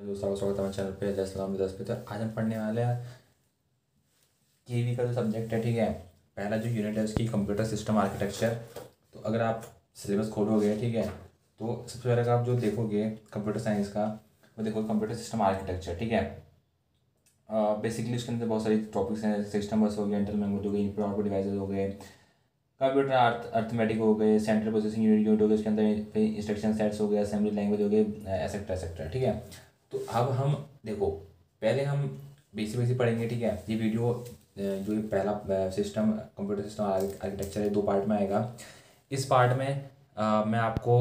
दोस्तों स्वागत है हमारे चैनल पे जैसलाम दस पे। तो आज हम पढ़ने वाले हैं केवी का जो सब्जेक्ट है, ठीक है। पहला जो यूनिट है उसकी कंप्यूटर सिस्टम आर्किटेक्चर। तो अगर आप सिलेबस खोलोगे, ठीक है, तो सबसे पहले आप जो देखोगे कंप्यूटर साइंस का, वो देखोगे कंप्यूटर सिस्टम आर्किटेक्चर, ठीक है। बेसिकली उसके अंदर बहुत सारी टॉपिक्स हैं, जैसे सिस्टम बस हो गया, इंटरनल मेमोरी हो गई, इनपुट आउटपुट डिवाइसेज हो गए, कंप्यूटर अर्थमेटिक हो गए, सेंट्रल प्रोसेसिंग यूनिट हो गए, उसके अंदर फिर इंस्ट्रक्शन सेट्स हो गए, असेंबली लैंग्वेज हो गए, एसेट्रा एसेट्रा, ठीक है। तो अब हम देखो, पहले हम बेसिक बेसिक पढ़ेंगे, ठीक है। ये वीडियो जो ये पहला सिस्टम कंप्यूटर सिस्टम आर्किटेक्चर है, 2 पार्ट में आएगा। इस पार्ट में मैं आपको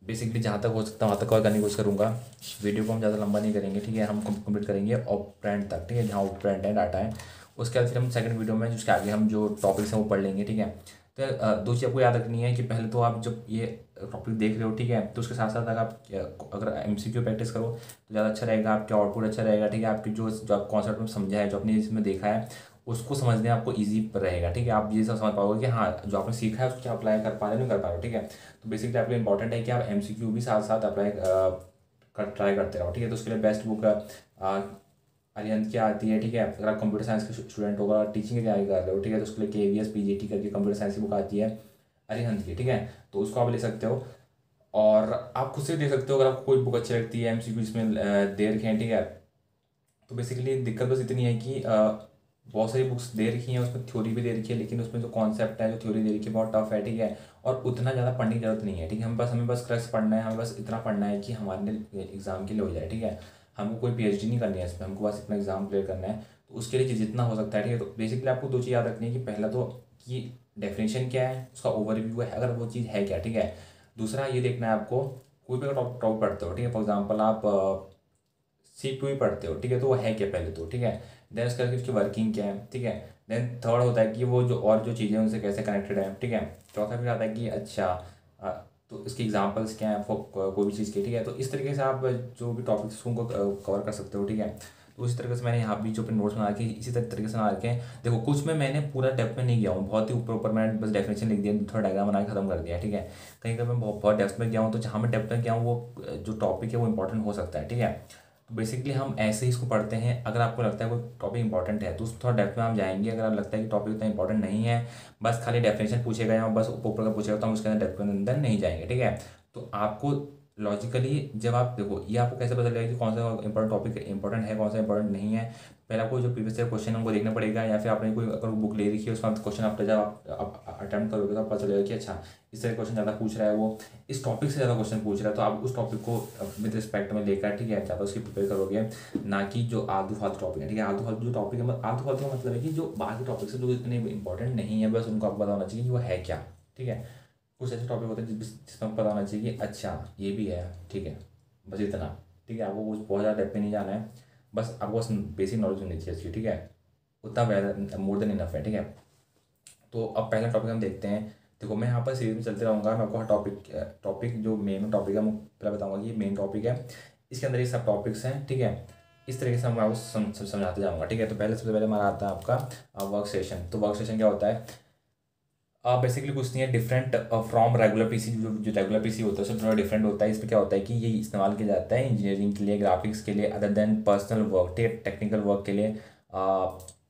बेसिकली जहाँ तक हो सकता है वहाँ तक कवर करने की कोशिश करूँगा। वीडियो को हम ज़्यादा लंबा नहीं करेंगे, ठीक है। हम कंप्लीट करेंगे ऑपरेंड तक, ठीक है, जहाँ ऑपरेंड है, डाटा है। उसके बाद फिर हम सेकंड वीडियो में जिसके आगे हम जो टॉपिक्स हैं वो पढ़ लेंगे, ठीक है। तो 2 चीज़ आपको याद रखनी है कि पहले तो आप जब ये टॉपिक देख रहे हो, ठीक है, तो उसके साथ साथ अगर आप अगर MCQ प्रैक्टिस करो तो ज़्यादा अच्छा रहेगा, आपका आउटपुट अच्छा रहेगा, ठीक है। आपकी जो जो आप कॉन्सेप्ट में समझा है, जो आपने इसमें देखा है, उसको समझने आपको ईजी रहेगा, ठीक है। आप ये सब समझ पाओगे कि हाँ, जो आपने सीखा है उसको क्या अप्लाई कर पा रहे हो, नहीं कर पा रहे हो, ठीक है। तो बेसिकली आपके लिए इंपॉर्टेंट है कि आप MCQ भी साथ साथ अप्लाई ट्राई करते रहो, ठीक है। तो उसके लिए बेस्ट बुक अरिहंत की आती है, ठीक है। अगर आप कंप्यूटर साइंस के स्टूडेंट होगा और टीचिंग की तैयारी कर रहे हो, ठीक है, तो उसके लिए KVS PGT करके कंप्यूटर साइंस की बुक आती है अरिहंत की, ठीक है। तो उसको आप ले सकते हो और आप खुद से दे सकते हो अगर आपको कोई बुक अच्छी लगती है MCQ जिसमें दे रखे हैं, ठीक है। तो बेसिकली दिक्कत बस इतनी है कि बहुत सारी बुक्स दे रखी हैं, उसमें थ्योरी भी दे रखी है, लेकिन उसमें जो कॉन्सेप्ट है, जो थ्योरी दे रखी है, बहुत टफ है, ठीक है। और उतना ज़्यादा पढ़ने की जरूरत नहीं है, ठीक है। हमें बस क्रक्स पढ़ना है, हमें बस इतना पढ़ना है कि हमारे लिए एग्जाम के लिए हो जाए, ठीक है। हमको कोई PhD नहीं करनी है इसमें, हमको बस अपना एग्जाम क्लियर करना है। तो उसके लिए जितना हो सकता है, ठीक है। तो बेसिकली आपको 2 चीज़ याद रखनी है कि पहला तो कि डेफिनेशन क्या है, उसका ओवरव्यू है, अगर वो चीज़ है क्या, ठीक है। दूसरा ये देखना है आपको, कोई भी अगर टॉप पढ़ते हो, ठीक है, फॉर एग्जाम्पल आप C2 ही पढ़ते हो, ठीक है, तो वो है क्या पहले तो, ठीक है। देन उसके बाद उसकी वर्किंग क्या है, ठीक है। देन थर्ड होता है कि वो जो और जो चीज़ें हैं उनसे कैसे कनेक्टेड है, ठीक है। चौथा फिर आता है कि अच्छा अ, तो इसके एग्जांपल्स क्या हैं आपको कोई भी चीज़ के, ठीक है। तो इस तरीके से आप जो भी टॉपिक्स उनको कवर कर सकते हो, ठीक है। तो उसी तरीके से मैंने यहाँ भी जो अपने नोट्स बना के इसी तरीके से बना के, देखो कुछ में मैंने पूरा डेप्थ में नहीं गया हूँ, बहुत ही ऊपर ऊपर मैंने बस डेफिनेशन लिख दिया, थोड़ा डायग्राम बना के खत्म कर दिया, ठीक है। कहीं कहीं मैं बहुत डेप्थ में गया हूँ, तो जहाँ मैं डेप्थ में गया हूँ वो जो टॉपिक है वो इंपॉर्टेंट हो सकता है, ठीक है। तो बेसिकली हम ऐसे ही इसको पढ़ते हैं। अगर आपको लगता है कोई टॉपिक इंपॉर्टेंट है तो उस थोड़ा डेप्थ में हम जाएंगे। अगर आपको लगता है कि टॉपिक उतना इंपॉर्टेंट नहीं है, बस खाली डेफिनेशन पूछेगा या बस ऊपर ऊपर का पूछेगा, तो हम उसके अंदर डेप्थ के अंदर नहीं जाएंगे, ठीक है। तो आपको लॉजिकली जब आप देखो, ये आपको कैसे पता चलेगा कि कौन सा इंपॉर्टेंट टॉपिक इंपॉर्टेंट है, कौन सा इंपॉर्टेंट नहीं है। पहले आपको जो प्रीवियस ईयर क्वेश्चन हमको देखना पड़ेगा, या फिर आपने कोई अगर बुक ले रखी है उसका क्वेश्चन आप जब आप अटेम्प्ट करोगे तो आपको पता चलेगा कि अच्छा इस तरह क्वेश्चन ज़्यादा पूछ रहा है, वो इस टॉपिक से ज़्यादा क्वेश्चन पूछ रहा है। तो आप उस टॉपिक को विद रिस्पेक्ट में लेकर, ठीक है, ज़्यादा उसकी प्रिपेयर करोगे, ना कि जो आलतू फालतू टॉपिक है, ठीक है। आलतू फालतू जो टॉपिक है, आलतू फालतू का मतलब है कि जो बाकी टॉपिक से जो इतने इंपॉर्टेंट नहीं है, बस उनको आपको पता होना चाहिए कि वो है क्या, ठीक है। कुछ ऐसे टॉपिक होते हैं जिसमें आपको पता होना चाहिए कि अच्छा ये भी है, ठीक है, बस इतना, ठीक है। आपको कुछ बहुत ज़्यादा डेप्थ में नहीं जाना है, बस आपको बस बेसिक नॉलेज होनी चाहिए इसकी, ठीक है। उतना वेल मोर देन इनफ है, ठीक है। तो अब पहला टॉपिक हम देखते हैं। देखो मैं यहाँ पर सीरीज में चलते रहूँगा, मैं आपको हर टॉपिक टॉपिक जो मेन टॉपिक है मैं पहले बताऊँगा कि ये मेन टॉपिक है, इसके अंदर ये सब टॉपिक्स हैं, ठीक है। इस तरीके से मैं आपको समझाते जाऊँगा, ठीक है। तो पहले सबसे पहले हमारा आता है आपका वर्क सेशन। तो वर्क सेशन क्या होता है? बेसिकली कुछ नहीं है डिफरेंट फ्रॉम रेगुलर पीसी। जो रेगुलर पीसी होता है उससे थोड़ा डिफरेंट होता है। इसमें क्या होता है कि ये इस्तेमाल किया जाता है इंजीनियरिंग के लिए, ग्राफिक्स के लिए, other than personal work, technical work के लिए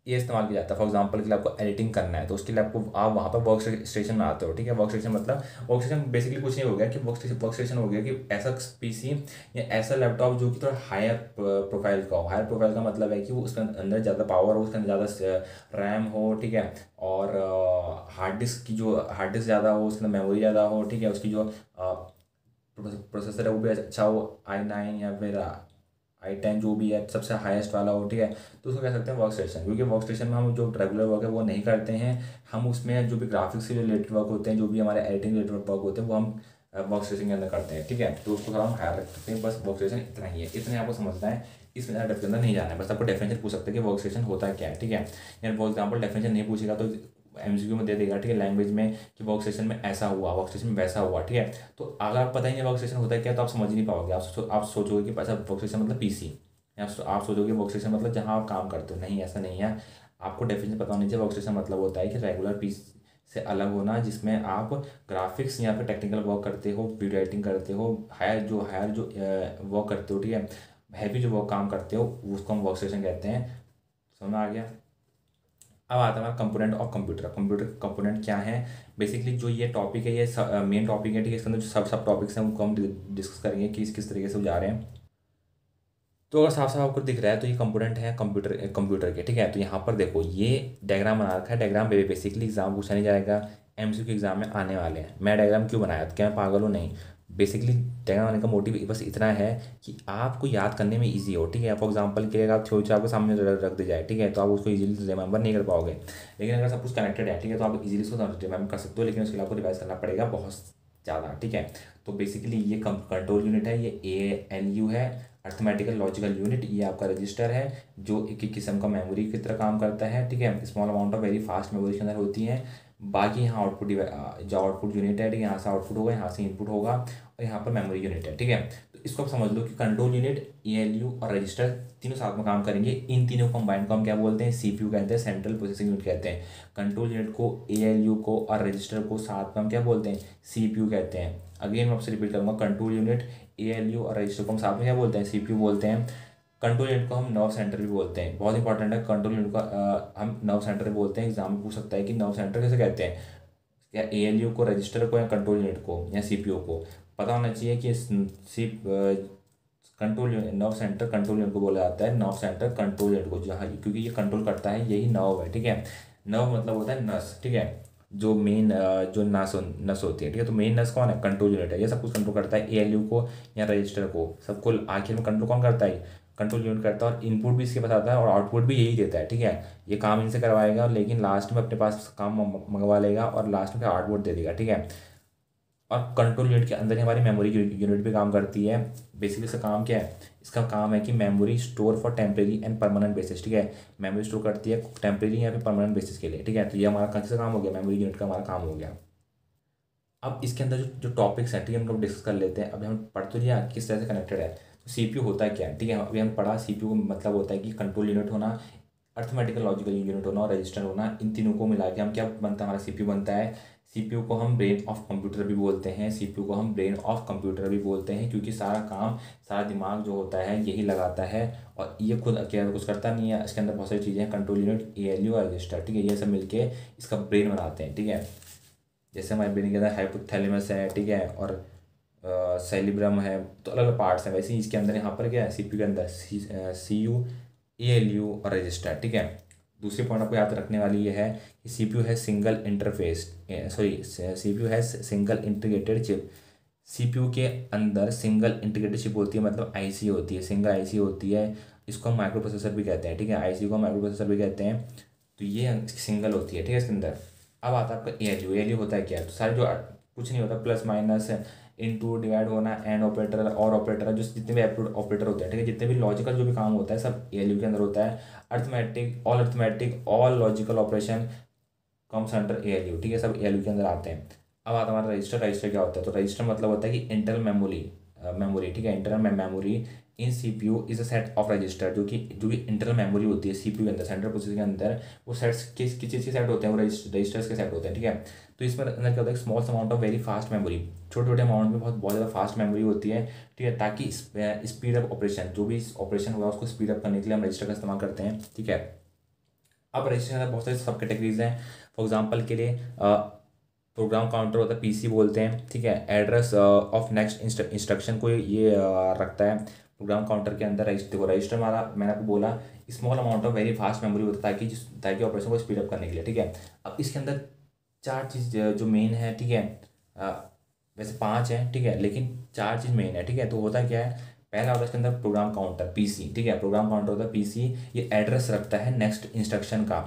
ये इस्तेमाल किया जाता है। फॉर एग्जांपल के लिए आपको एडिटिंग करना है तो उसके लिए आपको आप वहाँ पर वर्क स्टेशन में आते हो, ठीक है। वर्क स्टेशन मतलब वर्क स्टेशन बेसिकली कुछ नहीं हो गया कि वर्क स्टेशन हो गया कि ऐसा पीसी या ऐसा लैपटॉप जो कि थोड़ा हायर प्रोफाइल का हो। हायर प्रोफाइल का मतलब है कि वो उसके अंदर ज़्यादा पावर हो, उसके अंदर ज़्यादा रैम हो, ठीक है। और हार्ड डिस्क की जो हार्ड डिस्क ज़्यादा हो, उसके अंदर मेमोरी ज़्यादा हो, ठीक है। उसकी जो प्रोसेसर है वो भी अच्छा हो, i9 या फिर i10 जो भी है सबसे हाईएस्ट वाला हो, ठीक है। तो उसको कह सकते हैं वर्क स्टेशन, क्योंकि वर्क स्टेशन में हम जो रेगुलर वर्क है वो नहीं करते हैं। हम उसमें जो भी ग्राफिक्स से जो रिलेटेड वर्क होते हैं, जो भी हमारे एडिटिंग रिलेटेड वर्क होते हैं, वो हम वर्क स्टेशन के अंदर करते हैं, ठीक है। तो उसको थोड़ा हम हायर रख सकते हैं। बस वर्क स्टेशन इतना ही है, इतने आपको समझना है, इसमें ज़्यादा डेप्थ के अंदर नहीं जाना है। बस आपको डेफिनेशन पूछ सकते हैं कि वर्क स्टेशन होता है क्या है, ठीक है। यार फॉर एग्जाम्पल डेफिनेशन नहीं पूछेगा तो MCQ में दे देगा, ठीक है, लैंग्वेज में कि वर्क स्टेशन में ऐसा हुआ, वर्क स्टेशन में वैसा हुआ, ठीक है। तो अगर आप पता ही नहीं वर्क स्टेशन होता है क्या, तो आप समझ ही नहीं पाओगे। आप सोचोगे कि अच्छा वर्क स्टेशन मतलब PC, या आप सोचोगे वर्क स्टेशन मतलब जहाँ आप काम करते हो। नहीं, ऐसा नहीं है। आपको डेफिनेशन पता होनी चाहिए। वर्क स्टेशन मतलब होता है कि रेगुलर PC से अलग होना, जिसमें आप ग्राफिक्स या फिर टेक्निकल वर्क करते हो, वीडियो एडिटिंग करते हो, हायर जो वर्क करते हो, ठीक है। हैवी जो वो काम करते हो उसको हम वर्क स्टेशन कहते हैं। समझ में आ गया। अब आता है हमारा component of computer. Computer component क्या है, बेसिकली जो ये टॉपिक है ये मेन टॉपिक है, ठीक है। इसके अंदर जो सब सब टॉपिक्स हैं उनको हम डिस्कस करेंगे कि किस तरीके से वो जा रहे हैं। तो अगर साफ साफ आपको दिख रहा है तो ये कंपोनेंट है कंप्यूटर कंप्यूटर के, ठीक है। तो यहाँ पर देखो ये डायग्राम बना रखा है। डायग्राम बेसिकली एग्जाम पूछा नहीं जाएगा, एमसीक्यू एग्जाम में आने वाले हैं। मैं डायग्राम क्यों बनाया, तो क्या मैं पागल हूँ, नहीं। बेसिकली डायग्राम बनाने का मोटिव बस इतना है कि आपको याद करने में ईजी हो, ठीक है। फॉर एग्जाम्पल के लिए अगर आप थ्योरी आपके सामने रख दी जाए, ठीक है, तो आप उसको इजीली रिमेंबर नहीं कर पाओगे। लेकिन अगर सब कुछ कनेक्टेड है, ठीक है, तो आप इजीली उसको रिमेंबर कर सकते हो। लेकिन उसके लिए आपको रिवाइज करना पड़ेगा बहुत ज़्यादा, ठीक है। तो बेसिकली ये कंट्रोल यूनिट है, ये ALU है, अर्थमेटिकल लॉजिकल यूनिट। ये आपका रजिस्टर है जो एक किस्म का मेमोरी की तरह काम करता है, ठीक है। Small amount of very fast memory के अंदर होती है। बाकी यहाँ आउटपुट जो आउटपुट यूनिट है, ठीक है, यहाँ से आउटपुट होगा, यहाँ से इनपुट होगा, और यहाँ पर मेमोरी यूनिट है, ठीक है। तो इसको आप समझ लो कि कंट्रोल यूनिट, ALU और रजिस्टर तीनों साथ में काम करेंगे। इन तीनों कंबाइंड को हम क्या बोलते हैं, CPU कहते हैं, सेंट्रल प्रोसेसिंग यूनिट कहते हैं। कंट्रोल यूनिट को, ALU को और रजिस्टर को साथ में हम क्या बोलते हैं, CPU कहते हैं। अगेन मैं आपसे रिपीट करूँगा, कंट्रोल यूनिट, ALU और रजिस्टर को हम साथ में क्या बोलते हैं, CPU बोलते हैं। कंट्रोल यूनिट को हम नर्व सेंटर भी बोलते हैं, बहुत इंपॉर्टेंट है। कंट्रोल यूनिट को हम नर्व सेंटर भी बोलते हैं। एग्जाम में पूछ सकता है कि नर्व सेंटर कैसे कहते हैं, या ALU को, रजिस्टर को, या कंट्रोल यूनिट को, या CPU को। पता होना चाहिए कि control unit, nerve centre control unit को बोला जाता है, नर्व सेंटर कंट्रोल यूनिट को, जहाँ क्योंकि ये कंट्रोल करता है, यही नर्व है, ठीक है। नर्व मतलब होता है नस, ठीक है, जो मेन जो नस होती है, ठीक है। तो मेन नस कौन है, कंट्रोल यूनिट है। ये सब कुछ कंट्रोल करता है, ALU को या रजिस्टर को, सबको आखिर में कंट्रोल कौन करता है, कंट्रोल यूनिट करता है। और इनपुट भी इसके पास आता है और आउटपुट भी यही देता है, ठीक है। ये काम इनसे करवाएगा, लेकिन लास्ट में अपने पास काम मंगवा लेगा और लास्ट में फिर आउटपुट दे देगा, ठीक है। और कंट्रोल यूनिट के अंदर ही हमारी मेमोरी यूनिट भी काम करती है। बेसिकली इसका काम क्या है, इसका काम है कि memory store for temporary and permanent basis, ठीक है। मेमोरी स्टोर करती है टेम्परेरी या फिर परमानेंट बेसिस के लिए, ठीक है। तो ये हमारा किसका काम हो गया, मेमोरी यूनिट का हमारा काम हो गया। अब इसके अंदर जो टॉपिक्स हैं, ठीक है, उनको डिस्कस कर लेते हैं। अभी हम पढ़ तो लिया किस तरह से कनेक्टेड है। तो CPU होता है क्या, ठीक है। अभी हम पढ़ा CPU का मतलब होता है कि कंट्रोल यूनिट होना, अर्थमेटिकल लॉजिकल यूनिट होना और रजिस्टर होना। इन तीनों को मिला के हम क्या बनता है, हमारा CPU बनता है। CPU को हम ब्रेन ऑफ कंप्यूटर भी बोलते हैं, CPU को हम ब्रेन ऑफ कंप्यूटर भी बोलते हैं, क्योंकि सारा काम, सारा दिमाग जो होता है यही लगाता है। और ये खुद अकेला कुछ करता नहीं है, इसके अंदर बहुत सारी चीज़ें हैं, कंट्रोल यूनिट, ALU और रजिस्टर, ठीक है। ये सब मिलके इसका ब्रेन बनाते हैं, ठीक है। जैसे हमारे ब्रेन के अंदर हाइपोथैलेमस है, ठीक है, और सेरिब्रम है, तो अलग अलग पार्ट्स हैं। वैसे ही इसके अंदर यहाँ पर क्या है, CPU के अंदर CU, ALU और रजिस्टर, ठीक है। दूसरी पॉइंट आपको याद रखने वाली ये है कि CPU है सिंगल इंटरफेस, सॉरी, CPU है सिंगल इंटीग्रेटेड चिप। CPU के अंदर सिंगल इंटीग्रेटेड चिप होती है, मतलब IC होती है, सिंगल IC होती है। इसको हम माइक्रो प्रोसेसर भी कहते हैं, ठीक है। IC को माइक्रो प्रोसेसर भी कहते हैं। तो ये सिंगल होती है, ठीक है, इसके अंदर। अब आता है आपका ALU होता है क्या, तो सारे जो कुछ नहीं होता, प्लस माइनस, इनटू, डिवाइड होना, एंड ऑपरेटर और ऑपरेटर, जो जितने भी ऑपरेटर होते हैं, ठीक है, जितने भी लॉजिकल जो भी काम होता है सब ALU के अंदर होता है। Arithmetic all logical operation comes under ALU, ठीक है, सब ALU के अंदर आते हैं। अब आता है हमारा रजिस्टर। रजिस्टर क्या होता है, तो रजिस्टर मतलब होता है कि इंटरनल मेमोरी, ठीक है, internal memory in CPU is a set of register. जो भी इंटरनल मेमोरी होती है CPU के अंदर, सेंट्रल प्रोसेसर के अंदर, वो सेट्स किस चीज़ के सेट होते हैं, वो रजिस्टर्स के सेट होते हैं, ठीक है। तो इसमें अंदर क्या होता है, small amount of very fast memory, छोटे छोटे अमाउंट में बहुत ज़्यादा फास्ट मेमोरी होती है, ठीक है, ताकि स्पीड अप ऑपरेशन, जो भी ऑपरेशन हुआ उसको स्पीड अप करने के लिए हम रजिस्टर का इस्तेमाल करते हैं, ठीक है। अब रजिस्टर में बहुत सारी सब कैटेगरीज हैं। फॉर एग्जांपल के लिए प्रोग्राम काउंटर होता है, PC बोलते हैं, ठीक है। एड्रेस ऑफ नेक्स्ट इंस्ट्रक्शन को ये रखता है प्रोग्राम काउंटर के अंदर। देखो रजिस्टर हमारा, मैंने आपको बोला, small amount of very fast memory होता है, ताकि ऑपरेशन को स्पीड अप करने के लिए, ठीक है। अब इसके अंदर चार चीज़ जो मेन है, ठीक है, वैसे पांच है, ठीक है, लेकिन चार चीज़ मेन है, ठीक है। तो होता क्या है, पहला होता है इसके अंदर प्रोग्राम काउंटर PC, ठीक है। प्रोग्राम काउंटर होता है PC, ये एड्रेस रखता है नेक्स्ट इंस्ट्रक्शन का।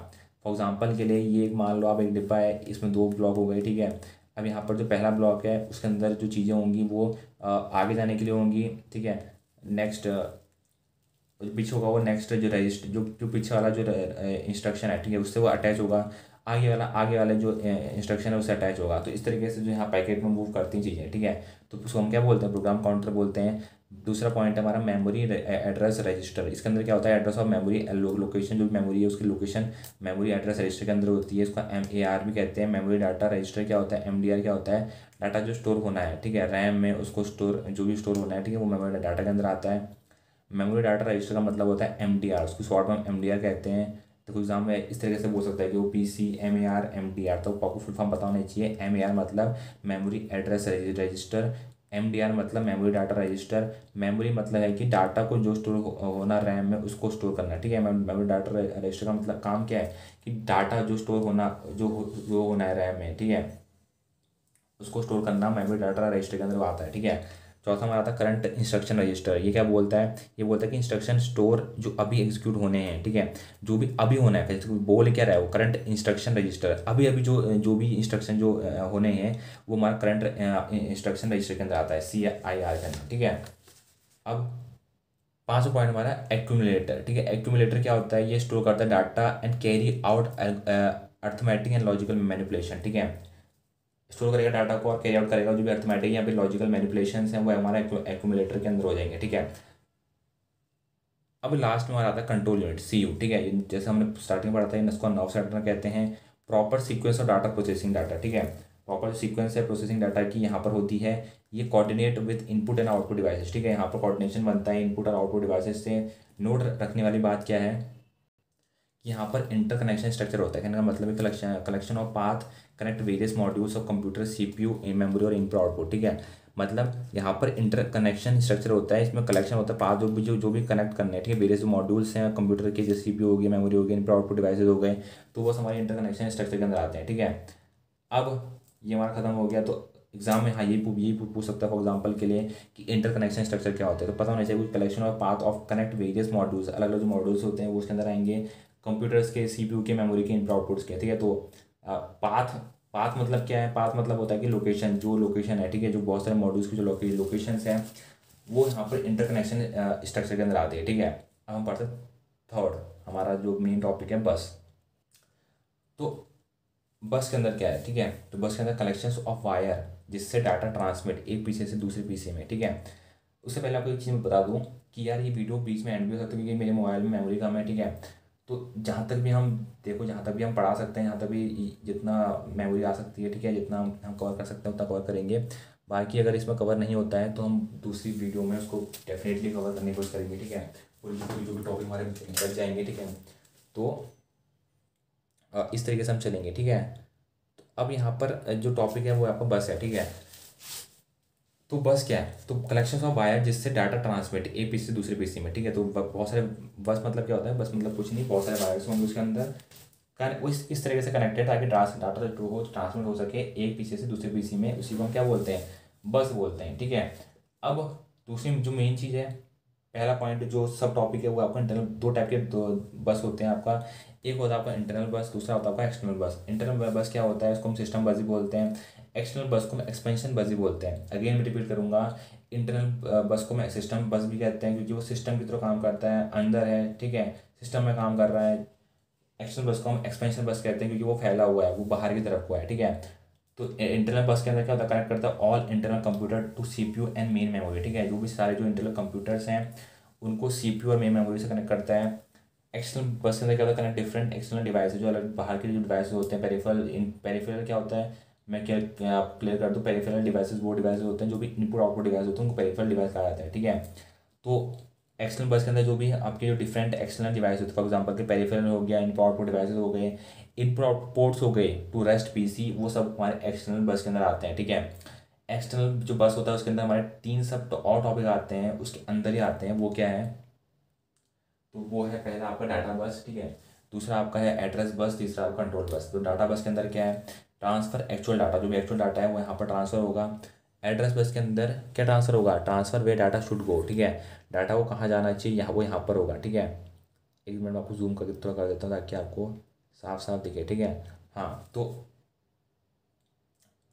फॉर एग्जांपल के लिए ये मान लो आप एक डिब्बा है, इसमें 2 ब्लॉक हो गए, ठीक है। अब यहाँ पर जो पहला ब्लॉक है उसके अंदर जो चीज़ें होंगी वो आगे जाने के लिए होंगी, ठीक है। नेक्स्ट पीछे होगा वो नेक्स्ट जो रजिस्टर, जो पीछे वाला जो इंस्ट्रक्शन है, ठीक है, उससे वो अटैच होगा। आगे वाले जो इंस्ट्रक्शन है उससे अटैच होगा। तो इस तरीके से जो यहाँ पैकेट में मूव करती हैं चीज़ें, ठीक है। तो उसको हम क्या बोलते हैं, प्रोग्राम काउंटर बोलते हैं। दूसरा पॉइंट है हमारा मेमोरी एड्रेस रजिस्टर। इसके अंदर क्या होता है, एड्रेस ऑफ मेमोरी लोकेशन, जो मेमोरी है उसकी लोकेशन मेमोरी एड्रेस रजिस्टर के अंदर होती है। इसको MAR भी कहते हैं। मेमोरी डाटा रजिस्टर क्या होता है, MDR क्या होता है, डाटा जो स्टोर होना है, ठीक है, रैम में उसको स्टोर, जो भी स्टोर होना है, ठीक है, वो मेमोरी डाटा के अंदर आता है। मेमोरी डाटा रजिस्टर का मतलब होता है MDR, उसको शॉर्ट में MDR कहते हैं। तो कोई एग्जाम में इस तरीके से बोल सकता है कि वो PCMAR MDR, तो आपको फुल फॉर्म पता होना चाहिए। MAR मतलब मेमोरी एड्रेस रजिस्टर, MDR मतलब मेमोरी डाटा रजिस्टर। मेमोरी मतलब है कि डाटा को जो स्टोर होना रैम में उसको स्टोर करना, ठीक है। मेमोरी डाटा रजिस्टर का मतलब काम क्या है कि डाटा जो स्टोर होना जो होना है रैम में, ठीक है, उसको स्टोर करना मेमोरी डाटा रजिस्टर के अंदर आता है, ठीक है। चौथा हमारा आता है करंट इंस्ट्रक्शन रजिस्टर। ये क्या बोलता है, ये बोलता है कि इंस्ट्रक्शन स्टोर जो अभी एग्जीक्यूट होने हैं, ठीक है, जो भी अभी होना है, जैसे बोल क्या रहा है वो करंट इंस्ट्रक्शन रजिस्टर, अभी अभी जो भी इंस्ट्रक्शन जो होने हैं वो हमारा करंट इंस्ट्रक्शन रजिस्टर के अंदर आता है, CIR के अंदर, ठीक है। अब 5वां पॉइंट हमारा एक्यूमुलेटर, ठीक है। एक्यूमुलेटर क्या होता है, ये स्टोर करता है data and carry out arithmetic and logical manipulation, ठीक है। स्टोर करेगा डाटा को और कैरी आउट करेगा जो भी अर्थमेटिक या फिर लॉजिकल मैनिपुलेशंस हैं वो हमारा एक्यूमुलेटर के अंदर हो जाएंगे, ठीक है। अब लास्ट में हमारा आता है कंट्रोल यूनिट, CU, ठीक है। जैसे हमने स्टार्टिंग में पढ़ा था, इसको नॉव सेंटर कहते हैं। Proper sequence of data processing data, ठीक है। प्रॉपर सीक्वेंस है प्रोसेसिंग डाटा की यहाँ पर होती है। ये coordinate with input and output devices, ठीक है। यहाँ पर कोऑर्डिनेशन बनता है इनपुट और आउटपुट डिवाइसेस से। नोट रखने वाली बात क्या है कि यहाँ पर इंटरकनेक्शन स्ट्रक्चर होता है। कहने का मतलब है collection of path connect various modules of computer, CPU, memory और इनपुट आउटपुट, ठीक है। मतलब यहाँ पर इंटरकनेक्शन स्ट्रक्चर होता है, इसमें कलेक्शन होता है पाथ जो भी कनेक्ट करने हैं, ठीक है। वेरियस मॉड्यूल्स हैं कंप्यूटर के, जैसे CPU हो गया, मेमोरी हो गई, इनपुट आउटपुट डिवाइसेज हो गए, तो वो हमारे इंटरकनेक्शन स्ट्रक्चर के अंदर आते हैं, ठीक है। अब ये हमारा खत्म हो गया। तो एग्जाम में हाँ यही पूछ सकता है फॉर एग्जांपल के लिए कि इंटरकनेक्शन स्ट्रक्चर क्या होता है, तो पता होना चाहिए। Collection of path of connect various modules, अलग अलग जो मॉड्यूल्स होते हैं वो उसके अंदर आएंगे, कंप्यूटर्स के, CPU के, मेमोरी के, इनपुट आउटपुट्स के, ठीक है। तो पाथ पाथ मतलब क्या है, पाथ मतलब होता है कि लोकेशन, जो लोकेशन है, ठीक है, जो बहुत सारे मॉड्यूल्स की जो लोकेशंस हैं वो यहाँ पर इंटरकनेक्शन स्ट्रक्चर के अंदर आते हैं, ठीक है। अब हम पढ़ते हैं थर्ड, हमारा जो मेन टॉपिक है बस। तो बस के अंदर क्या है, ठीक है। तो बस के अंदर कलेक्शंस ऑफ वायर जिससे डाटा ट्रांसमिट एक पीसी से दूसरे पीसी में, ठीक है। उससे पहले आपको एक चीज़ मैं बता दूं कि यार ये वीडियो बीच में एंड भी हो सकती है क्योंकि मेरे मोबाइल में मेमोरी कम है, ठीक है। तो जहाँ तक भी हम देखो, जहाँ तक भी हम पढ़ा सकते हैं, जहाँ तक भी जितना मेमोरी आ सकती है, ठीक है, जितना हम कवर कर सकते हैं उतना कवर करेंगे। बाकी अगर इसमें कवर नहीं होता है तो हम दूसरी वीडियो में उसको डेफिनेटली कवर करने की कोशिश करेंगे, ठीक है। पूरी जो भी टॉपिक हमारे बच जाएंगे, ठीक है। तो इस तरीके से हम चलेंगे, ठीक है। तो अब यहाँ पर जो टॉपिक है वो आपका बस है, ठीक है। तो बस क्या है, तो कलेक्शन ऑफ वायर जिससे डाटा ट्रांसमिट एक पीसी से दूसरे पीसी में, ठीक है। तो बहुत सारे, बस मतलब क्या होता है, बस मतलब कुछ नहीं, बहुत सारे वायर्स होंगे उसके अंदर वो इस तरीके से कनेक्टेड ताकि डाटा जो हो ट्रांसमिट हो सके एक पीसी से दूसरे पीसी में, उसी को हम क्या बोलते हैं, बस बोलते हैं, ठीक है। अब दूसरी जो मेन चीज़ है, पहला पॉइंट जो सब टॉपिक है वो आपका इंटरनल, दो टाइप के दो बस होते हैं आपका। एक होता है आपका इंटरनल बस, दूसरा होता है आपका एक्सटर्नल बस। इंटरनल बस क्या होता है, उसको हम सिस्टम बस ही बोलते हैं। एक्सटर्नल बस को हम एक्सपेंशन बस ही बोलते हैं। अगेन मैं रिपीट करूंगा, इंटरनल बस को मैं सिस्टम बस भी कहते हैं क्योंकि वो सिस्टम की तरह काम करता है, अंदर है, ठीक है, सिस्टम में काम कर रहा है। एक्सटर्नल बस को हम एक्सपेंशन बस कहते हैं क्योंकि वो फैला हुआ है, वो बाहर की तरफ हुआ है, ठीक है। तो इंटरनल बस के अंदर क्या होता है, कनेक्ट करता है all internal computer to CPU and main memory, ठीक है। जो भी सारे जो इंटरनल कंप्यूटर्स हैं उनको CPU और मेन मेमोरी से कनेक्ट करता है। एक्सटर्नल बस के अंदर क्या होता है, कनेक्ट डिफरेंट एक्सटर्नल डिवाइस जो अलग बाहर के जो डिवाइस होते हैं, पेरिफेरल। इन पेरिफेरल क्या होता है, मैं क्या आप क्लियर कर दूँ, पेरिफेरल डिवाइसेस वो डिवाइस होते हैं जो भी इनपुट आउटपुट डिवाइस होते हैं उनको पेरिफेरल डिवाइस कहा जाता है, ठीक है। तो एक्सटर्नल बस के अंदर जो भी आपके जो डिफरेंट एक्सटर्नल डिवाइस होते हैं, फॉर एग्जांपल के पेरिफेरल हो गया, इनपुट आउटपुट डिवाइसेस हो गए, इनपुट आउटपुट पोर्ट्स हो गए टू रेस्ट पीसी, वो सब हमारे एक्सटर्नल बस के अंदर आते हैं, ठीक है। एक्सटर्नल जो बस होता है उसके अंदर हमारे 3 सब और टॉपिक आते हैं, उसके अंदर ही आते हैं। वो क्या है, तो वो है पहला आपका डाटा बस, ठीक है। दूसरा आपका है एड्रेस बस, तीसरा आपका कंट्रोल बस। तो डाटा बस के अंदर क्या है, ट्रांसफर एक्चुअल डाटा, जो भी एक्चुअल डाटा है वो यहाँ पर ट्रांसफर होगा। एड्रेस बस के अंदर क्या ट्रांसफर होगा, transfer way data should go, ठीक है। डाटा को कहाँ जाना चाहिए, यहाँ वो यहाँ पर होगा, ठीक है। एक मिनट में आपको जूम करके थोड़ा कर देता हूँ ताकि आपको साफ साफ दिखे, ठीक है। हाँ, तो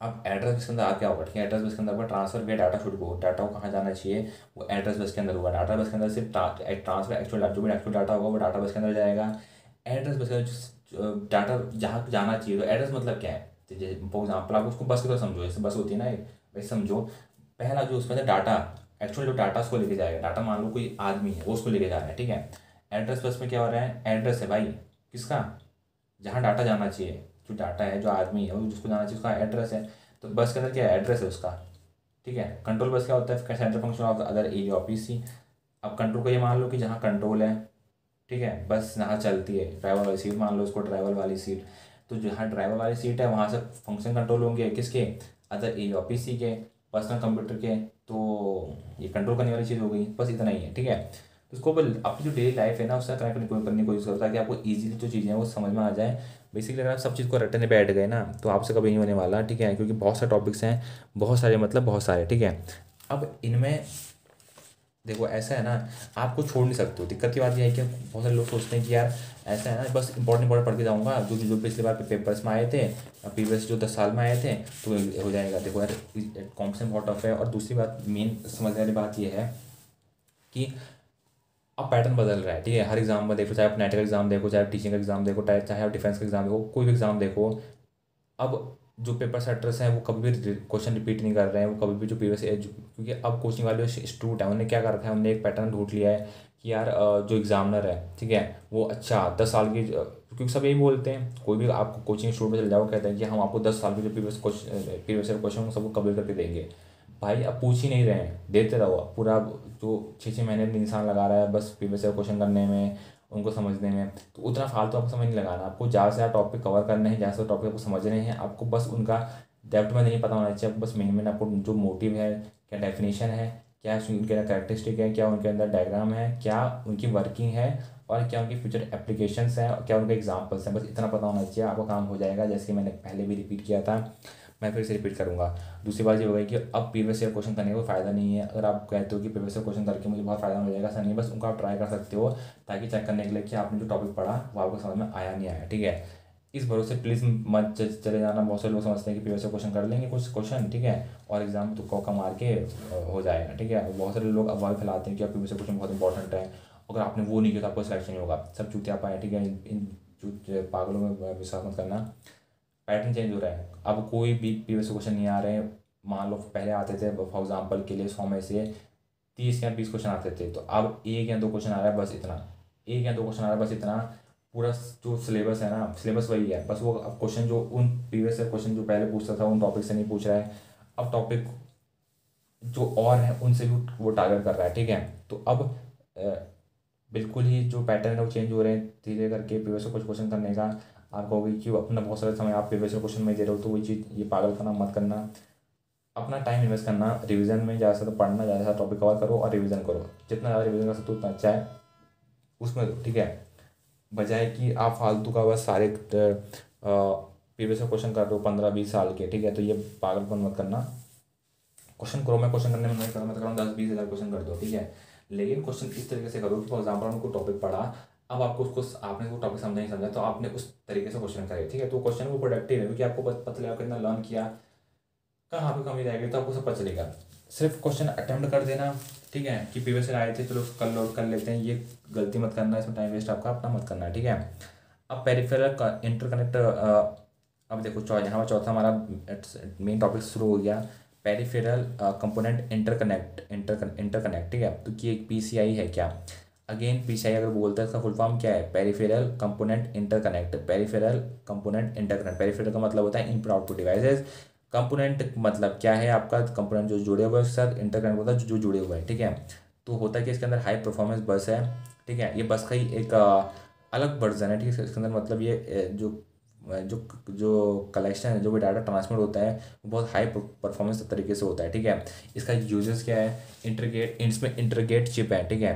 अब एड्रेस बस के अंदर आ क्या होगा, ठीक है। एड्रेस बस के अंदर आपका transfer way data should go, data को कहाँ जाना चाहिए वो एड्रेस बस के अंदर होगा। डाटा बस के अंदर सिर्फ ट्रांसफर एक्चुअल डाटा, जो भी एक्चुअल डाटा होगा वो डाटा बस के अंदर जाएगा। एड्रेस बस के अंदर डाटा जहाँ जाना चाहिए, तो एड्रेस मतलब क्या है, तो जैसे फॉर एग्जाम्पल आप उसको बस की तरह समझो, जैसे बस होती है ना एक, वैसे समझो। पहला जो उसमें से डाटा, एक्चुअल जो डाटा उसको लेके जाएगा, डाटा मान लो कोई आदमी है वो उसको लेके जा रहा है, ठीक है। एड्रेस बस में क्या हो रहा है, एड्रेस है भाई किसका, जहाँ डाटा जाना चाहिए, जो डाटा है जो आदमी है वो जिसको जाना चाहिए उसका एड्रेस है। तो बस के अंदर क्या है, एड्रेस है उसका, ठीक है। कंट्रोल बस क्या होता है, central function of the other area of PC. अब कंट्रोल को ये मान लो कि जहाँ कंट्रोल है, ठीक है, बस यहाँ चलती है, ड्राइवर वाली सीट मान लो उसको ड्राइवर वाली सीट। तो जहाँ ड्राइवर वाली सीट है वहाँ से फंक्शन कंट्रोल होंगे किसके, अदर ए और पीसी के, पर्सनल कंप्यूटर के। तो ये कंट्रोल करने वाली चीज़ हो गई, बस इतना ही है, ठीक है। तो इसको अपनी जो डेली लाइफ है ना उससे कनेक्ट करने की कोशिश करो ताकि आपको ईजिली जो चीज़ें हैं वो समझ में आ जाए। बेसिकली अगर आप सब चीज़ को रटने बैठ गए ना तो आपसे कभी नहीं होने वाला, ठीक है, क्योंकि बहुत सारे टॉपिक्स हैं, बहुत सारे मतलब बहुत सारे, ठीक है। अब इनमें देखो ऐसा है ना, आपको छोड़ नहीं सकते हो। दिक्कत की बात यह है कि बहुत सारे लोग सोचते हैं कि यार ऐसा है ना, बस इंपॉर्टेंट इंपॉर्टेंट पढ़ के जाऊँगा, जो जो पिछली बार पेपर्स में आए थे, प्रीवियस जो 10 साल में आए थे, तो हो जाएगा। देखो यार कॉम्पिटिशन बहुत टफ है। और दूसरी बात, मेन समझने वाली बात यह है कि अब पैटर्न बदल रहा है, ठीक है। हर एग्जाम में देखो, चाहे आप नेट का एग्जाम देखो, चाहे आप टीचिंग का एग्जाम देखो, चाहे आप डिफेंस का एग्जाम देखो, कोई भी एग्जाम देखो, अब जो पेपर सेटर्स हैं वो कभी भी क्वेश्चन रिपीट नहीं कर रहे हैं, वो कभी भी जो प्रीवियस क्योंकि अब कोचिंग वाले जो इंस्टीट्यूट है उन्होंने क्या कर रखा है, उन्होंने एक पैटर्न ढूंढ लिया है कि यार जो एग्जामिनर है, ठीक है, वो अच्छा 10 साल की क्योंकि सब यही बोलते हैं, कोई भी आपको कोचिंग इंस्टीट्यूट में चले जाओ कहते हैं कि हम आपको 10 साल के जो प्रीवियस क्वेश्चन सबको कवर करके देंगे। भाई अब पूछ ही नहीं रहे हैं, देते रहो। पूरा जो 6 6 महीने में इंसान लगा रहा है बस प्रीवियस क्वेश्चन करने में, उनको समझने में, तो उतना फालतू आपको समझ नहीं लगाना। आपको ज़्यादा से ज़्यादा टॉपिक कवर करने हैं, ज़्यादा से टॉपिक आपको समझने हैं, आपको बस उनका डेप्थ में नहीं पता होना चाहिए। आपको बस मेन आपको जो मोटिव है, क्या डेफिनेशन है, क्या उनके अंदर कैरेक्टरिस्टिक है, क्या उनके अंदर डायग्राम है, क्या उनकी वर्किंग है, और क्या उनकी फ्यूचर एप्लीकेशंस हैं, और क्या उनके एग्जाम्पल्स हैं, बस इतना पता होना चाहिए, आपका काम हो जाएगा। जैसे कि मैंने पहले भी रिपीट किया था, मैं फिर से रिपीट करूँगा। दूसरी बात ये हो गई कि अब प्रीवियस ईयर क्वेश्चन करने का कोई फ़ायदा नहीं है। अगर आप कहते हो कि प्रीवियस ईयर क्वेश्चन करके मुझे बहुत फ़ायदा हो जाएगा, ऐसा नहीं, बस उनको आप ट्राई कर सकते हो ताकि चेक करने के लिए कि आपने जो टॉपिक पढ़ा वो आपको समझ में आया नहीं आया, ठीक है। इस भरोसे प्लीज़ मत चले जाना। बहुत सारे लोग समझते हैं कि प्रीवियस ईयर क्वेश्चन कर लेंगे कुछ क्वेश्चन, ठीक है, और एग्जाम में तुक्का मार के हो जाएगा, ठीक है। बहुत सारे लोग अफवाह फैलाते हैं कि प्रीवियस ईयर क्वेश्चन बहुत इंपॉर्टेंट है, अगर आपने वो नहीं किया तो आपको सिलेक्शन नहीं होगा। सब चूतिया पाए, ठीक है, इन पागलों में विश्वास मत करना। पैटर्न चेंज हो रहा है, अब कोई भी प्रीवियस क्वेश्चन नहीं आ रहे हैं। मान लो पहले आते थे फॉर एग्जाम्पल के लिए 100 में से 30 या 20 क्वेश्चन आते थे, तो अब 1 या 2 क्वेश्चन आ रहा है, बस इतना। 1 या 2 क्वेश्चन आ रहा है, बस इतना। पूरा जो सिलेबस है ना, सिलेबस वही है, बस वो अब क्वेश्चन जो उन प्रीवियस क्वेश्चन जो पहले पूछता था उन टॉपिक से नहीं पूछ रहा है, अब टॉपिक जो और है उनसे भी वो टारगेट कर रहा है, ठीक है। तो अब बिल्कुल ही जो पैटर्न है वो चेंज हो रहे हैं धीरे करके प्रीवियस कुछ क्वेश्चन करने का। आप कहोगे कि अपना बहुत सारा समय आप प्रीवियस क्वेश्चन में दे रहे हो, तो वही चीज़, ये पागल करना मत करना। अपना टाइम इन्वेस्ट करना रिवीजन में, ज़्यादा से ज़्यादा पढ़ना, ज़्यादा से ज़्यादा टॉपिक कवर करो और रिवीजन करो। जितना ज़्यादा रिवीजन कर सकते हो उतना अच्छा है उसमें, ठीक है। बजाय कि आप फालतू का बस सारे प्रीवियस क्वेश्चन कर रहे हो 15 20 साल के, ठीक है, तो ये पागलपन मत करना। क्वेश्चन करो, मैं क्वेश्चन करने में नहीं कर रहा, मैं तो कर रहा हूँ 10 20 हज़ार क्वेश्चन कर दो, ठीक है। लेकिन क्वेश्चन इस तरीके से करो कि फॉर एग्जाम्पल आपने कोई टॉपिक पढ़ा, अब आपको उसको आपने वो टॉपिक समझा नहीं समझा, तो आपने उस तरीके से क्वेश्चन करे, ठीक है। तो क्वेश्चन वो प्रोडक्टिव है क्योंकि आपको पता चलेगा आपने कितना लर्न किया, कहाँ पे कमी रह गई, तो आपको सब पता चलेगा। सिर्फ क्वेश्चन अटेम्प्ट कर देना, ठीक है, कि प्रीवियस ईयर आए थे चलो कल नोट कर लेते हैं, ये गलती मत करना, इसमें टाइम वेस्ट आपका अपना मत करना, ठीक है। अब पेरिफेरल का इंटरकनेक्ट, अब देखो यहाँ पर चौथा हमारा मेन टॉपिक शुरू हो गया, पेरिफेरल कंपोनेंट इंटरकनेक्ट, ठीक है। तो कि एक पीसीआई है क्या, अगेन पीसीआई अगर बोलते हैं इसका फुल फॉर्म क्या है, peripheral component interconnect. Peripheral component interconnect, peripheral का मतलब होता है इनपुट आउटपुट डिवाइसेस, कंपोनेंट मतलब क्या है आपका कंपोनेंट जो जुड़े हुए हैं उसके साथ, इंटरकनेक्ट होता है जो जुड़े हुए हैं, ठीक है। तो होता है कि इसके अंदर हाई परफॉर्मेंस बस है, ठीक है, ये बस का ही एक अलग वर्जन है, ठीक है। इसके अंदर मतलब ये जो जो जो कलेक्शन है, जो भी डाटा ट्रांसमिट होता है वो बहुत हाई परफॉर्मेंस तरीके से होता है, ठीक है। इसका यूजेस क्या है, इसमें इंटरगेट चिप है, ठीक है,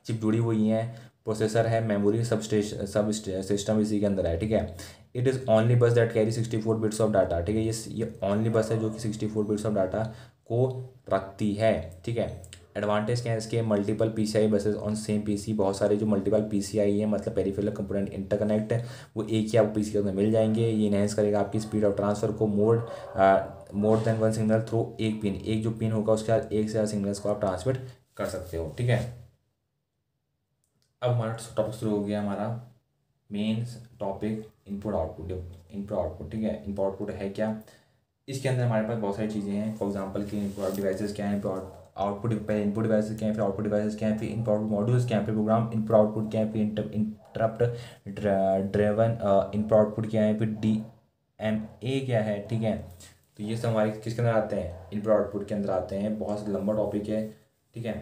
चिप जुड़ी हुई है, प्रोसेसर है, मेमोरी सब सिस्टम इसी के अंदर है, ठीक है। इट इज़ ओनली बस that carry 64 bits of data, ठीक है। ये ओनली बस है जो कि 64 बिट्स ऑफ डाटा को रखती है, ठीक है। एडवांटेज क्या है इसके, multiple PCI buses on same PC, बहुत सारे जो मल्टीपल पीसीआई है मतलब पेरिफेरल कंपोनेंट इंटरकनेक्ट, वो एक ही आपको पीसी के अंदर मिल जाएंगे। ये इनहेंस करेगा आपकी स्पीड ऑफ ट्रांसफर को, more than one signal through एक पिन, एक जो पिन होगा उसके साथ एक से ज़्यादा सिग्नल्स को आप ट्रांसमिट कर सकते हो, ठीक है। अब हमारा टॉपिक शुरू हो गया, हमारा main topic input output. Input output, ठीक है, इनपुट आउटपुट है क्या, इसके अंदर हमारे पास बहुत सारी चीज़ें हैं। फॉर एग्जांपल कि इनपुट डिवाइसेस क्या है, इनपुट आउटपुट, पहले इनपुट डिवाइसेस क्या है, फिर आउटपुट डिवाइसेस क्या है, फिर इनपुट आउटपुट मॉड्यूल्स क्या है, फिर प्रोग्राम इनपुट आउटपुट क्या है, फिर इंटरप्ट ड्रिवन इनपुट आउटपुट क्या है, फिर DMA क्या है, ठीक है। तो ये सब हमारे किसके अंदर आते हैं, इनपुट आउटपुट के अंदर आते हैं। बहुत लंबा टॉपिक है, ठीक है।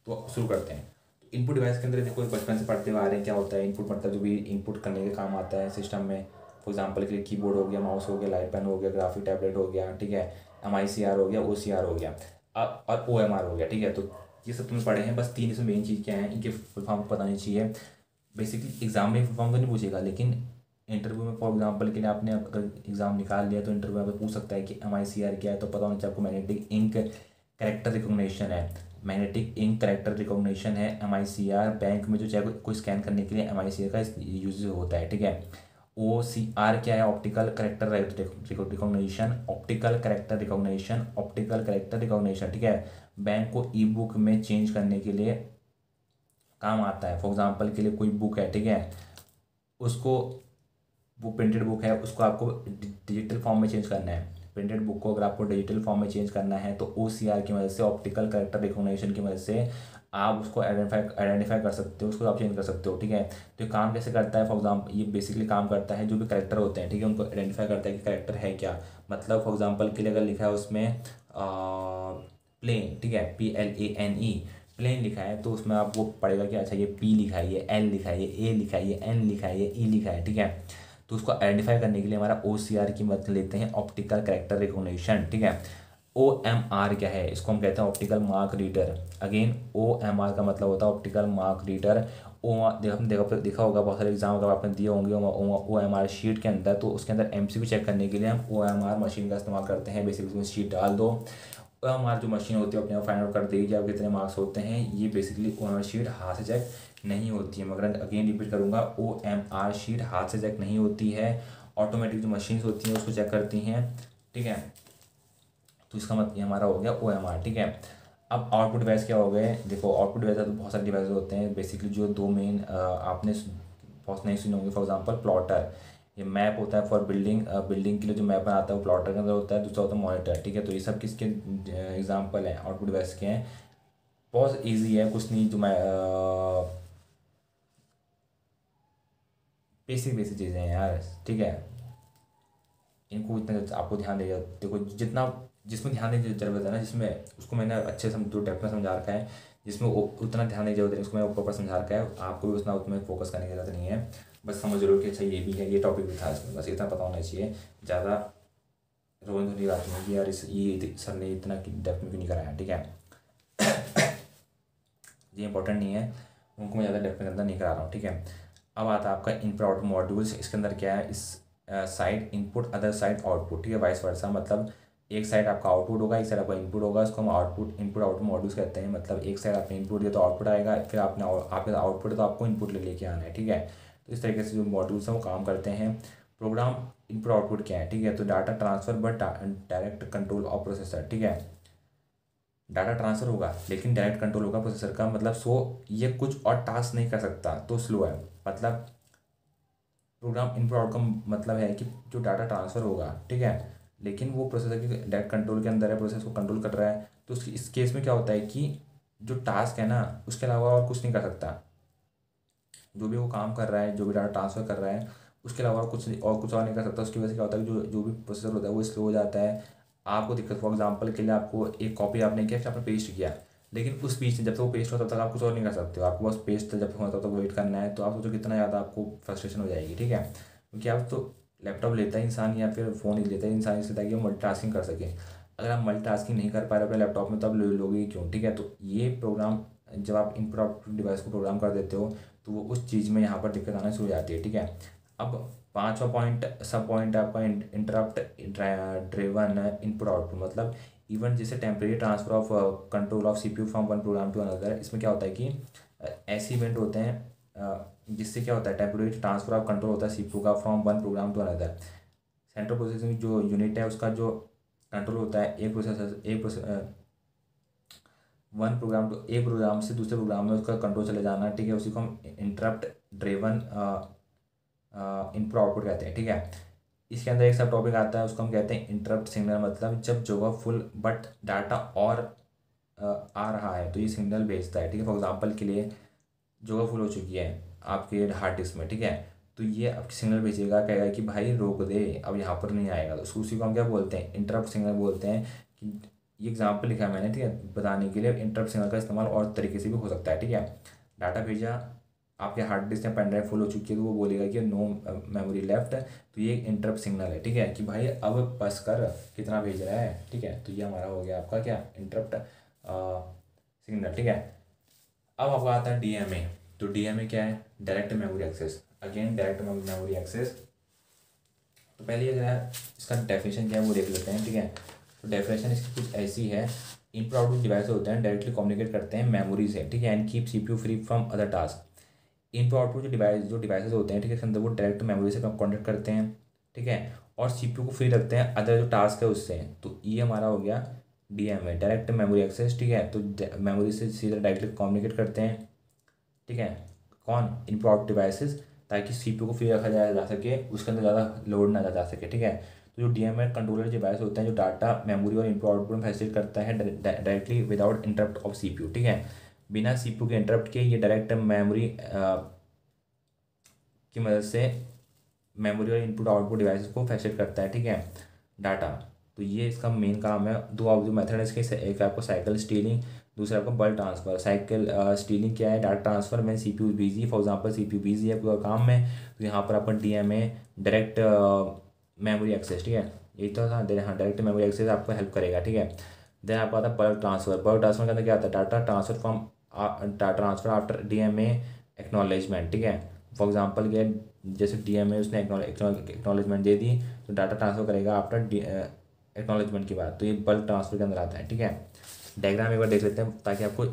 तो शुरू करते हैं। तो इनपुट डिवाइस के अंदर देखो बचपन से पढ़ते हुए आ रहे हैं क्या होता है इनपुट, मतलब जो भी इनपुट करने के काम आता है सिस्टम में। फॉर एग्जांपल के लिए कीबोर्ड हो गया, माउस हो गया, लाइट पेन हो गया, ग्राफिक टैबलेट हो गया, ठीक है, MICR हो गया, OCR हो गया और OMR हो गया, ठीक है। तो ये सब तुमने पढ़े हैं। बस तीन इसमें मेन चीज़ क्या है, इनके फुल फॉर्म पता नहीं चाहिए। बेसिकली एग्जाम में फुल फॉर्म तो नहीं पूछेगा, लेकिन इंटरव्यू में फॉर एग्जांपल के लिए आपने अगर एग्ज़ाम निकाल लिया तो इंटरव्यू में पूछ सकता है कि MICR क्या है, तो पता होना चाहिए आपको। मैग्नेटिक इंक करेक्टर रिकॉग्निशन है, मैग्नेटिक इंक करेक्टर रिकॉग्निशन है MICR। बैंक में जो चाहे कोई स्कैन करने के लिए MICR का यूज होता है, ठीक है। OCR क्या है, optical character recognition, optical character recognition, optical character recognition, ठीक है। बैंक को ई बुक में चेंज करने के लिए काम आता है। फॉर एग्जांपल के लिए कोई बुक है, ठीक है, उसको वो प्रिंटेड बुक है, उसको आपको डिजिटल फॉर्म में चेंज करना है। प्रिंटेड बुक को अगर आपको डिजिटल फॉर्म में चेंज करना है तो OCR की मदद से, ऑप्टिकल करेक्टर रिकॉग्निशन की मदद से आप उसको आइडेंटिफाई कर सकते हो, उसको आप चेंज कर सकते हो, ठीक है। तो ये काम कैसे करता है, फॉर एग्जाम्पल ये बेसिकली काम करता है जो भी करेक्टर होते हैं, ठीक है, उनको आइडेंटिफाई करता है कि करेक्टर है क्या। मतलब फॉर एग्जाम्पल के लिए अगर लिखा है उसमें प्लेन, ठीक है, PLANE, प्लेन लिखा है, तो उसमें आप वो पढ़ेगा कि अच्छा ये P लिखा है, ये L लिखा है, ये A लिखा है, ये N लिखा है, ये E लिखा है, ठीक है। तो उसको आइडेंटिफाई करने के लिए हमारा OCR की मदद लेते हैं, ऑप्टिकल करेक्टर रिकॉग्निशन, ठीक है। OMR क्या है, इसको हम कहते हैं optical mark reader. Again OMR का मतलब होता है ऑप्टिकल मार्क रीडर। ओ देखा होगा बहुत सारे एग्जाम अगर आपने दिए होंगे OMR शीट के अंदर, तो उसके अंदर MCQ चेक करने के लिए हम OMR मशीन का इस्तेमाल करते हैं। बेसिकली उसमें शीट डाल दो, OMR जो मशीन होती है अपने आप फाइंड आउट कर देगी कि आप कितने मार्क्स होते हैं। ये बेसिकली OMR शीट हाथ से चेक नहीं होती है, मगर अगेन रिपीट करूँगा, OMR शीट हाथ से चेक नहीं होती है, ऑटोमेटिक जो मशीन्स होती हैं उसको चेक करती हैं, ठीक है। तो इसका मतलब ये हमारा हो गया OMR, ठीक है। अब आउटपुट डिवाइस क्या हो गए, देखो आउटपुट डिवाइस तो बहुत सारे डिवाइस होते हैं। बेसिकली जो दो मेन आपने बहुत नहीं सुने होंगे, फॉर एग्जांपल प्लॉटर, ये मैप होता है फॉर बिल्डिंग, बिल्डिंग के लिए जो मैप बनाता है वो प्लॉटर के अंदर होता है। दूसरा होता है मॉनिटर, ठीक है। तो ये सब किसके एग्जाम्पल हैं, आउटपुट डिवाइस के हैं। बहुत ईजी है, कुछ नहीं, जो मैं बेसिक बेसिक चीज़ें हैं यार, ठीक है। इनको इतना आपको ध्यान देगा, देखो जितना जिसमें ध्यान देने की जरूरत है ना, जिसमें उसको मैंने अच्छे से दो डेप्थ में समझा रखा है, जिसमें उतना ध्यान देने की जरूरत है उसको मैं प्रॉपर समझा रखा है। आपको भी उतना उसमें फोकस करने की जरूरत नहीं है, बस समझ लो कि अच्छा ये भी है, ये टॉपिक भी था इसमें, बस इतना पता होना चाहिए। ज़्यादा रोने धोने की बात नहीं है कि यार ये सर ने इतना डेप्थ में क्यों नहीं कराया, ठीक है। ये इंपॉर्टेंट नहीं है, उनको मैं ज़्यादा डेप्थ में अंदर नहीं करा रहा हूँ, ठीक है। अब आता है आपका इनपुट आउटपुट मॉड्यूल्स। इसके अंदर क्या है, इस side input, other side output, ठीक है, वाइस वर्सा। मतलब एक साइड आपका आउटपुट होगा, एक साइड आपका इनपुट होगा, उसको हम इनपुट आउटपुट मॉड्यूल्स कहते हैं। मतलब एक साइड आपने इनपुट दिया तो आउटपुट आएगा, फिर आपने आपके आउटपुट है तो आपको इनपुट लेके आना है, ठीक है। तो इस तरीके से जो मॉड्यूल्स हैं वो काम करते हैं। प्रोग्राम इनपुट आउटपुट क्या है, ठीक है, तो data transfer but direct control of processor, ठीक है। डाटा ट्रांसफर होगा लेकिन डायरेक्ट कंट्रोल होगा प्रोसेसर का, मतलब ये कुछ और टास्क नहीं कर सकता तो स्लो है। मतलब प्रोग्राम इनपुट आउटकम मतलब है कि जो डाटा ट्रांसफ़र होगा, ठीक है, लेकिन वो प्रोसेसर के डायरेक्ट कंट्रोल के अंदर है, प्रोसेस को कंट्रोल कर रहा है। तो इस केस में क्या होता है कि जो टास्क है ना उसके अलावा और कुछ नहीं कर सकता। जो भी वो काम कर रहा है, जो भी डाटा ट्रांसफ़र कर रहा है, उसके अलावा कुछ और नहीं कर सकता। उसकी वजह से क्या होता है कि जो भी प्रोसेसर होता है वो स्लो हो जाता है। आपको दिक्कत, फॉर एग्जाम्पल के लिए आपको एक कॉपी आपने किया, फिर आपने पेस्ट किया, लेकिन उस पेज से जब तक वो पेस्ट होता तब तक आप कुछ और नहीं कर सकते हो। आपको बस पेस्ट जब तक होता तब तक वेट करना है। तो आप सोचो कितना ज़्यादा आपको फ्रस्ट्रेशन हो जाएगी, ठीक है। क्योंकि आप तो लैपटॉप लेता है इंसान या फिर फ़ोन ही लेता है इंसान इसलिए ताकि वो मल्टीटास्किंग कर सके। अगर आप मल्टीटास्किंग नहीं कर पा रहे अपने लैपटॉप में तो आप लोगे ही क्यों, ठीक है। तो ये प्रोग्राम जब आप इनपुट आउटपुट डिवाइस को प्रोग्राम कर देते हो तो वो उस चीज़ में यहाँ पर दिक्कत आना शुरू हो जाती है, ठीक है। अब पाँचवा पॉइंट, सब पॉइंट आपका इंटरप्ट ड्रिवन इनपुट आउटपुट। मतलब इवन जैसे temporary transfer of control of CPU from one program to another. इसमें क्या होता है कि ऐसे इवेंट होते हैं जिससे क्या होता है, टेम्परेरी ट्रांसफर ऑफ कंट्रोल होता है CPU का from one program to another. Central processing जो यूनिट है उसका जो कंट्रोल होता है एक प्रोग्राम से दूसरे प्रोग्राम में उसका कंट्रोल चले जाना, ठीक है, उसी को हम इंटरप्ट ड्रिवन इनपुट आउटपुट कहते हैं, ठीक है। इसके अंदर एक सब टॉपिक आता है उसको हम कहते हैं इंटरप्ट सिग्नल। मतलब जब जगह फुल बट डाटा और आ रहा है तो ये सिग्नल भेजता है, ठीक है। फॉर एग्जांपल के लिए जगह फुल हो चुकी है आपके हार्ड डिस्क में, ठीक है, तो ये अब सिग्नल भेजेगा, कहेगा कि भाई रोक दे, अब यहाँ पर नहीं आएगा। तो उसी को हम क्या बोलते हैं, इंटरप्ट सिग्नल बोलते हैं कि ये एग्जाम्पल लिखा है मैंने, ठीक है, बताने के लिए इंटरप्ट सिग्नल का इस्तेमाल और तरीके से भी हो सकता है, ठीक है। डाटा भेजा, आपके हार्ड डिस्क या पेन ड्राइव फुल हो चुकी है तो वो बोलेगा कि नो मेमोरी लेफ्ट, तो ये एक इंटरप्ट सिग्नल है, ठीक है, कि भाई अब बस कर, कितना भेज रहा है, ठीक है। तो ये हमारा हो गया आपका क्या, इंटरप्ट सिग्नल, ठीक है। अब आपका आता है डीएमए। तो डीएमए क्या है, direct memory access. Again direct memory access. तो पहले अगर इसका डेफिनेशन क्या है वो देख लेते हैं, ठीक है। तो डेफिनेशन इसकी कुछ ऐसी है, इनपुट आउटपुट डिवाइस होते हैं डायरेक्टली कम्युनिकेट करते हैं मेमोरी से, ठीक है, and keep CPU free from other task. Input output जो डिवाइसेस होते हैं, ठीक है, इसके अंदर वो डायरेक्ट मेमोरी से कॉन्टेक्ट करते हैं, ठीक है, और सीपीयू को फ्री रखते हैं अदर जो टास्क है उससे। तो ये हमारा हो गया डीएमए, डायरेक्ट मेमोरी एक्सेस, ठीक है। तो मेमोरी से सीधा डायरेक्टली कम्युनिकेट करते हैं, ठीक है, कौन, इनपुट आउट डिवाइसेस, ताकि सीपीयू को फ्री रखा जा सके, उसके अंदर ज़्यादा लोड ना जा सके, ठीक है। तो जो डीएमए कंट्रोलर डिवाइस होते हैं जो डाटा मेमोरी और इनपुट आउटपुट में फैसिलिटेट करता है directly without interrupt of CPU, ठीक है, बिना सीपीयू के इंटरप्ट के ये डायरेक्ट मेमोरी की मदद से मेमोरी और इनपुट आउटपुट डिवाइसेस को फैसिलिटेट करता है, ठीक है, डाटा। तो ये इसका मेन काम है। दो आप जो मेथड है इसके, एक आपको साइकिल स्टीलिंग, दूसरा आपको बल्क ट्रांसफर। साइकिल स्टीलिंग क्या है, डाटा ट्रांसफर में CPU busy, for example CPU busy है पूरा काम में, तो यहाँ पर अपन डीएमए डायरेक्ट मेमोरी एक्सेस, ठीक है, यही तो था। हाँ, डायरेक्ट मेमोरी एक्सेस आपको हेल्प करेगा, ठीक है। देन आपको आता है बल्क ट्रांसफर। बल्क ट्रांसफर के अंदर क्या आता है, data transfer from data transfer after DMA acknowledgement, ठीक है। फॉर एग्जांपल क्या है, जैसे डीएमए उसने एक्नॉलेजमेंट दे दी, तो डाटा ट्रांसफर करेगा आफ्टर एक्नॉलेजमेंट के बाद, तो ये बल्क ट्रांसफर के अंदर आता है, ठीक है। डायग्राम एक बार देख लेते हैं ताकि आपको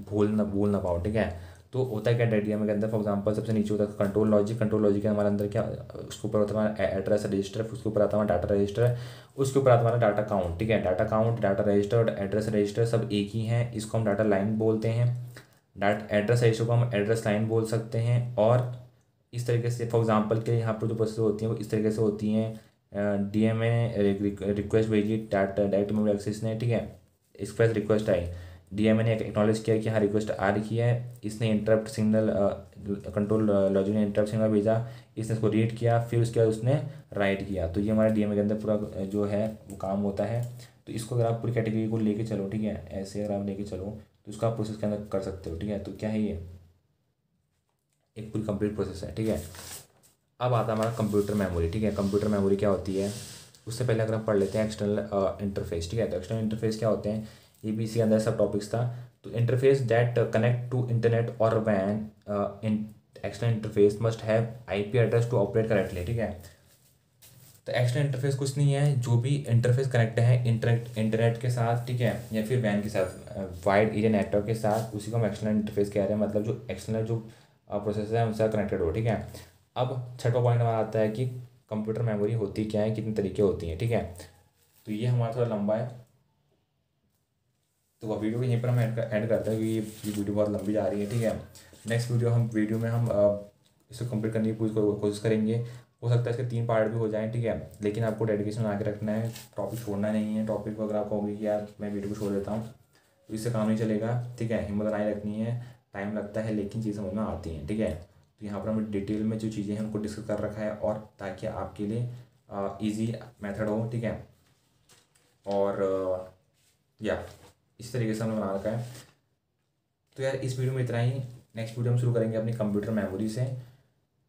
भूल ना पाओ, ठीक है। तो होता है क्या डीएमए के अंदर, फॉर एग्जांपल सबसे नीचे होता है कंट्रोल लॉजिक। कंट्रोल लॉजिक के हमारे अंदर क्या, उसके ऊपर होता है हमारा एड्रेस रजिस्टर, उसके ऊपर आता है हमारा डाटा रजिस्टर, उसके ऊपर आता है हमारा डाटा काउंट, ठीक है। डाटा काउंट, डाटा रजिस्टर और एड्रेस रजिस्टर सब एक ही हैं, इसको हम डाटा लाइन बोलते हैं। एड्रेस रजिस्टर को हम एड्रेस लाइन बोल सकते हैं। और इस तरीके से फॉर एग्जांपल के यहाँ पर जो प्रोसेस होती हैं वो इस तरीके से होती हैं। डीएमए ने रिक्वेस्ट भेजी डायरेक्ट मेमोरी एक्सेस ने, ठीक है, एक्सप्रेस रिक्वेस्ट आई, डीएमए ने एक्नॉलेज किया कि हाँ रिक्वेस्ट आ रही है, इसने इंटरप्ट सिग्नल कंट्रोल लॉजिक ने इंटरप्ट सिग्नल भेजा, इसने इसको रीड किया, फिर उसके बाद उसने राइट किया। तो ये हमारे डीएमए के अंदर पूरा जो है वो काम होता है। तो इसको अगर आप पूरी कैटेगरी को लेके चलो, ठीक है, ऐसे अगर आप लेके चलो तो इसको आप प्रोसेस के अंदर कर सकते हो, ठीक है। तो क्या है, ये एक पूरी कंप्लीट प्रोसेस है, ठीक है। अब आता है हमारा कंप्यूटर मेमोरी, ठीक है। कंप्यूटर मेमोरी क्या होती है, उससे पहले अगर हम पढ़ लेते हैं एक्सटर्नल इंटरफेस, ठीक है। तो एक्सटर्नल इंटरफेस क्या होते हैं, ये भी इसी के अंदर सब टॉपिक्स था। तो interface that connect to internet और वैन in external interface must have IP address to operate correctly, ठीक है। तो एक्सटर्नल इंटरफेस कुछ नहीं है, जो भी इंटरफेस कनेक्ट है इंटरनेट के साथ, ठीक है, या फिर वैन के साथ, वाइड एरिया नेटवर्क के साथ, उसी को हम एक्सटर्नल इंटरफेस कह रहे हैं। मतलब जो एक्सटर्नल जो प्रोसेस है उनसे कनेक्टेड हो, ठीक है। अब छठवा पॉइंट हमारा आता है कि कंप्यूटर मेमोरी होती क्या है, कितने तरीके होती हैं, ठीक है। तो ये हमारा थोड़ा लंबा है, तो वह वीडियो को यहीं पर हम एंड करते हैं क्योंकि ये वीडियो बहुत लंबी जा रही है, ठीक है। नेक्स्ट वीडियो में हम इसको कंप्लीट करने की पूरी कोशिश करेंगे। हो सकता है इसके 3 पार्ट भी हो जाएं, ठीक है, लेकिन आपको डेडिकेशन बना के रखना है, टॉपिक छोड़ना नहीं है। टॉपिक को अगर आप कहोगे कि यार मैं वीडियो को छोड़ देता हूँ तो इससे काम नहीं चलेगा, ठीक है। हिम्मत बनाए रखनी है, टाइम लगता है लेकिन चीज़ समझ में आती हैं, ठीक है। तो यहाँ पर हमने डिटेल में जो चीज़ें हैं उनको डिस्कस कर रखा है, और ताकि आपके लिए ईजी मेथड हो, ठीक है। और या इस तरीके से हमने बना रखा है। तो यार इस वीडियो में इतना ही। नेक्स्ट वीडियो हम शुरू करेंगे अपनी कंप्यूटर मेमोरी से।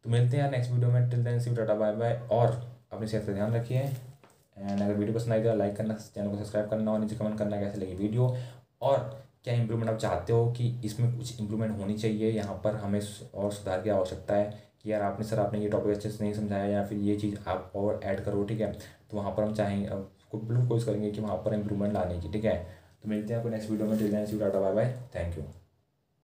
तो मिलते हैं यार नेक्स्ट वीडियो में। Till then see tata bye bye, और अपनी सेहत का ध्यान रखिए। एंड अगर वीडियो पसंद आई तो लाइक करना, चैनल को सब्सक्राइब करना, और नीचे कमेंट करना कैसे लगी वीडियो, और क्या इंप्रूवमेंट आप चाहते हो कि इसमें कुछ इंप्रूवमेंट होनी चाहिए, यहाँ पर हमें और सुधार की आवश्यकता है कि यार आपने ये टॉपिक अच्छे से नहीं समझाया, या फिर ये चीज़ आप और ऐड करो, ठीक है। तो वहाँ पर हम चाहेंगे, बिल्कुल कोशिश करेंगे कि वहाँ पर इंप्रूवमेंट लाने की, ठीक है। तो मिलते हैं आपको नेक्स्ट वीडियो में। Till then see tata bye bye, thank you.